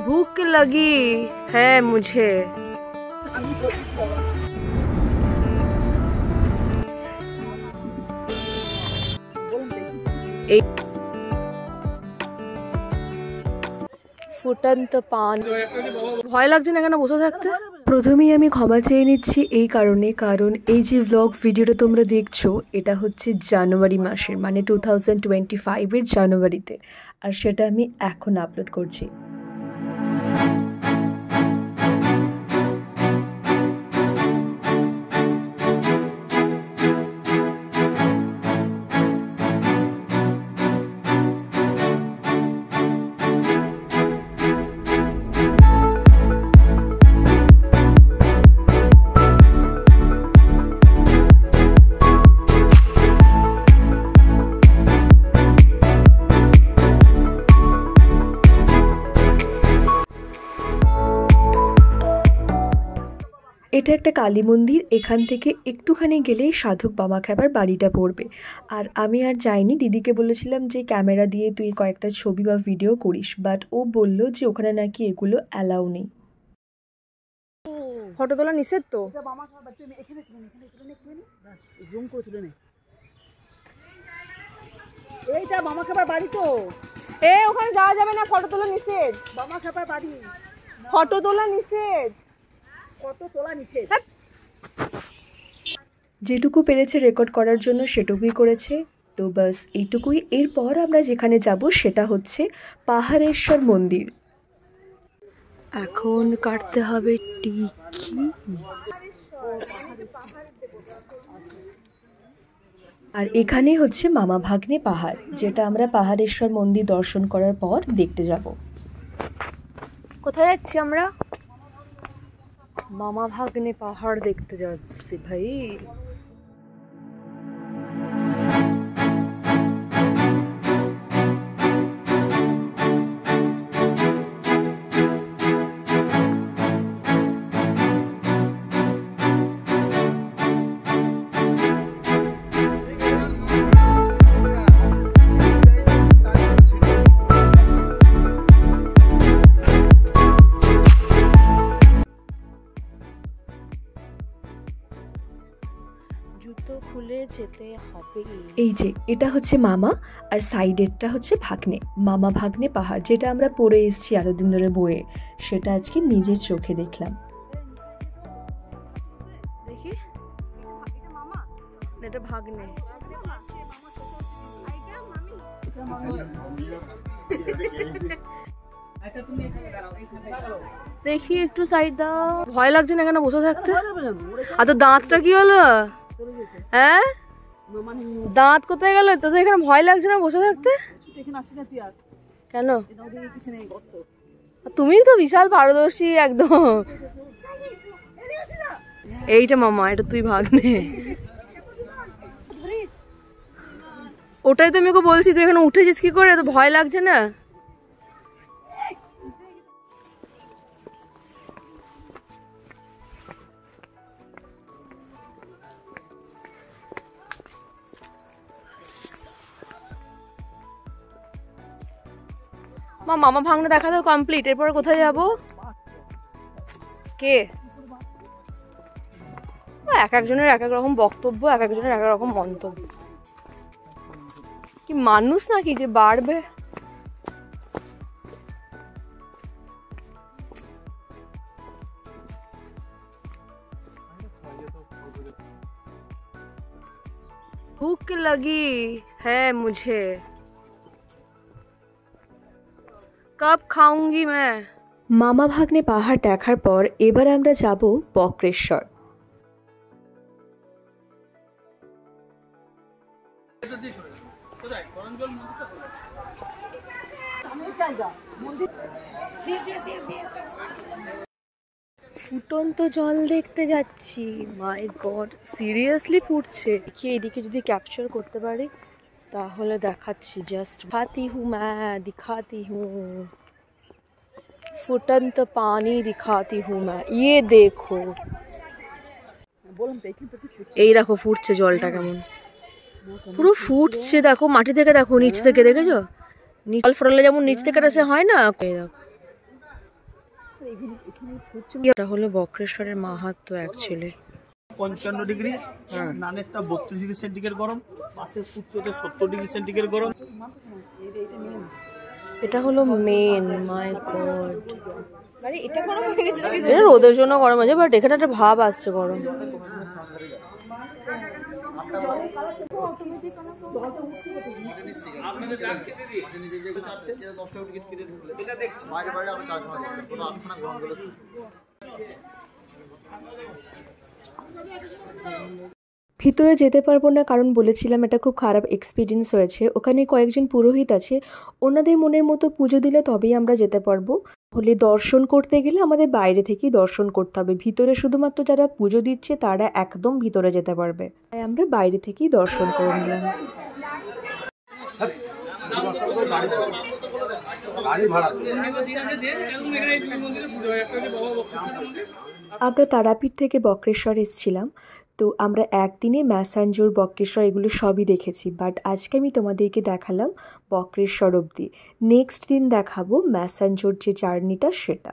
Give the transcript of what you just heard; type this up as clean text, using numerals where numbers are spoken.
भूख लगी है मुझे। ফুটন্ত পান। ভয় লাগছে না কেন বসে থাকতে? প্রথমেই আমি ক্ষমা চেয়ে নিচ্ছি এই কারণে, কারণ এই যে ব্লগ ভিডিওটা তোমরা দেখছো এটা হচ্ছে জানুয়ারি মাসের, মানে 2025-এর জানুয়ারিতে, আর সেটা আমি এখন আপলোড করছি। এটা একটা কালী মন্দির, এখান থেকে একটুখানি গেলেই সাধক বামাখ্যাপার বাড়িটা পড়বে। আর আমি আর যাইনি, দিদিকে বলেছিলাম যে ক্যামেরা দিয়ে তুই কয়েকটা ছবি বা ভিডিও করিস, বাট ও বলল যে ওখানে নাকি এগুলো অ্যালাউ নেই। ফটো তোলা নিষেধ তো। এইটা বামাখ্যাপার বাড়ি তো, ওখানে যাওয়া যাবে না, ফটো তোলা নিষেধ। বামাখ্যাপার বাড়ি, ফটো তোলা নিষেধ। ফটো তোলা নিষেধ। যেটুকু পেরেছে রেকর্ড করার জন্য সেটুকুই করেছে, তো বাস এইটুকুই। এরপর আমরা যেখানে যাব সেটা হচ্ছে পাহাড়েশ্বর মন্দির। এখন কাটতে হবে টিকি। আর এখানে হচ্ছে মামা ভাগ্নে পাহাড়, যেটা আমরা পাহাড়েশ্বর মন্দির দর্শন করার পর দেখতে যাব। কোথায় যাচ্ছি আমরা? মামা ভাগ্নে পাহাড় দেখতে যাচ্ছি ভাই। এই যে এটা হচ্ছে মামা, আর সাইডেরটা হচ্ছে ভাগ্নে। মামা ভাগ্নে পাহাড়, যেটা আমরা পড়ে এসেছি এতদিন ধরে বইয়ে, সেটা আজকে নিজের চোখে দেখলাম। দেখি এটা ভাগ্নে। দেখি একটু সাইড দাও। ভয় লাগছে না কেন বসে থাকতে? আর তো দাঁতটা কি হলো? হ্যাঁ, দাঁত কোথায় গেল? তো এখানে ভয় লাগছে না বসে থাকতে? কেন? তুমি তো বিশাল পারদর্শী একদম। এইটা মামা, এটা তুই ভাগ্নে। ওটাই তো আমি ওকে বলছি, তুই এখানে উঠেছিস কি করে? তো ভয় লাগছে না? মামা ভাগ্নে দেখা তো কমপ্লিট, এরপর কোথায় যাবো? কে এক একজনের এক এক রকম বক্তব্য, এক একজনের এক এক রকম মন্তব্য। কি মানুষ নাকি যে বাড়বে? भूख लगी है मुझे, कब खाऊंगी मैं। মামা ভাগ্নে পাহাড় দেখার পর এবার আমরা যাব বক্রেশ্বর। ফুটন্ত জল দেখতে যাচ্ছি। মাই গড, সিরিয়াসলি ফুটছে। কি এদিকে যদি ক্যাপচার করতে পারি তাহলে দেখাচ্ছি। জাস্ট दिखाती हूँ मैं, दिखाती हूँ फुटंत पानी दिखाती हूँ मैं। ये देखो, এই দেখো ফুটছে জলটা কেমন, পুরো ফুটছে। দেখো মাটি থেকে, দেখো নিচ থেকে, দেখেছো? জল ফোটালে যেমন নিচ থেকে সে হয় না, দেখো এখানে ফুটছে এটা হলো বক্রেশ্বরের মাহাত্ম্য অ্যাকচুয়ালি। 55 ডিগ্রি, নানেরটা 32 ডিগ্রি সেন্টিগ্রেড গরম, পাশের ফুটতে 70 ডিগ্রি সেন্টিগ্রেড গরম। এটা হলো মেন, মাই গড। মানে এটা গরম হয়ে গেছে নাকি? এটা রোদের জন্য গরম আছে, বাট এখানে একটা ভাব আসছে গরম। ভিতরে যেতে পারবো না কারণ বলেছিলাম এটা খুব খারাপ এক্সপিরিয়েন্স হয়েছে। ওখানে কয়েকজন পুরোহিত আছে, ওনাদের মনের মতো পুজো দিলে তবেই আমরা যেতে পারবো। হলে দর্শন করতে গেলে আমাদের বাইরে থেকেই দর্শন করতে হবে, ভিতরে শুধুমাত্র যারা পুজো দিচ্ছে তারা একদম ভিতরে যেতে পারবে, তাই আমরা বাইরে থেকেই দর্শন করে নিলাম। আমরা তারাপীঠ থেকে বক্রেশ্বর এসেছিলাম, তো আমরা একদিনে ম্যাসাঞ্জোর, বক্রেশ্বর এগুলো সবই দেখেছি, বাট আজকে আমি তোমাদেরকে দেখালাম বক্রেশ্বর অবধি। নেক্সট দিন দেখাবো ম্যাসাঞ্জোর যে জার্নিটা সেটা।